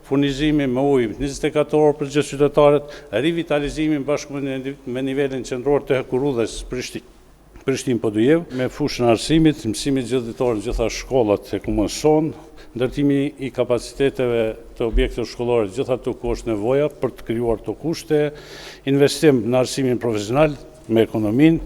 furnizimi me ujë 24 orë për gjithë qytetarët, rivitalizimin bashkë me nivelin qendror të Hekurudhës Prishtinë Podujev, me fushën e arsimit, mësimit gjithëditor në gjitha shkollat e Komunës Son, ndërtimi i kapaciteteve të objekteve shkollore gjitha ato ku është nevoja për të krijuar të kushte, investim në arsimin profesional me ekonominë,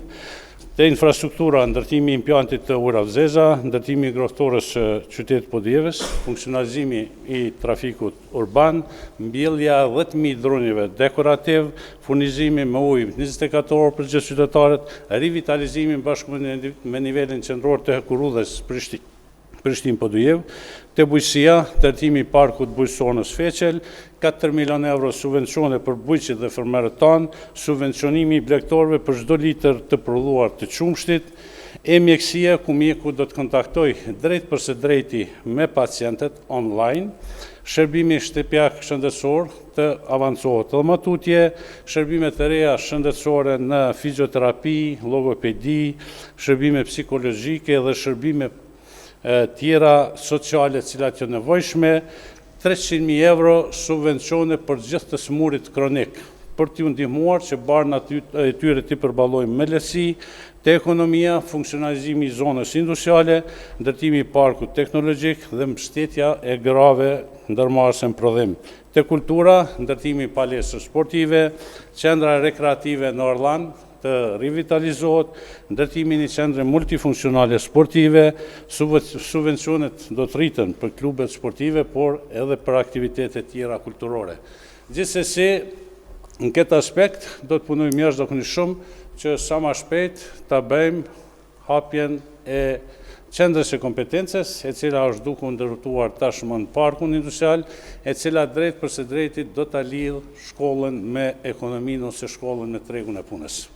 te infrastruktura, ndërtimi i implantit të Uravzeza, ndërtimi i grohtores së qytetit Podujevës, funksionalizimi i trafikut urban, mbjellja 10.000 dronjeve dekorativ, furnizimi me ujë 24 orë për gjithë qytetarët, rivitalizimin bashkë me nivelin qendror të Hekurudhës Prishtinë Podujev, te bujqësia, ndërtimi i parkut bujqësor në Sfeqel, 4 milion euro subvencione për bujqit dhe fermerët tanë, subvencionimi i blegtorëve për çdo litër të prodhuar të qumshtit, mjekësia ku mjeku do të kontaktoj drejt përse drejti me pacientët online, shërbimi shtëpiak shëndetësor të avancohet edhe më tutje, shërbime të reja shëndetësore në fizioterapi, logopedi, shërbime psikologjike dhe shërbime tjera sociale cilat janë nevojshme, 300.000 euro subvencione për gjithë të smurit kronik, për t'ju ndihmuar që barnat e tyre t'i përballojnë me lehtësi, te ekonomia, funksionalizimi i zonës industriale, ndërtimi i parkut teknologjik dhe mbështetja e grave ndërmarrëse në prodhim. Te kultura, ndërtimi i palestrës sportive, qendra rekreative në Orlan të rivitalizohet, ndërtimi i qendre multifunksionale sportive, subvencionet do të rriten për klubet sportive, por edhe për aktivitetet tjera kulturore. Gjithsesi, në këtë aspekt do të punojmë jashtëzakonisht shumë që sa më shpejt ta bëjmë hapjen e qendrës së kompetencës, e cila është duke u ndërtuar tashmë në parkun industrial, e cila drejt përse drejti do ta lidh shkollën me ekonominë ose shkollën me tregun e punës.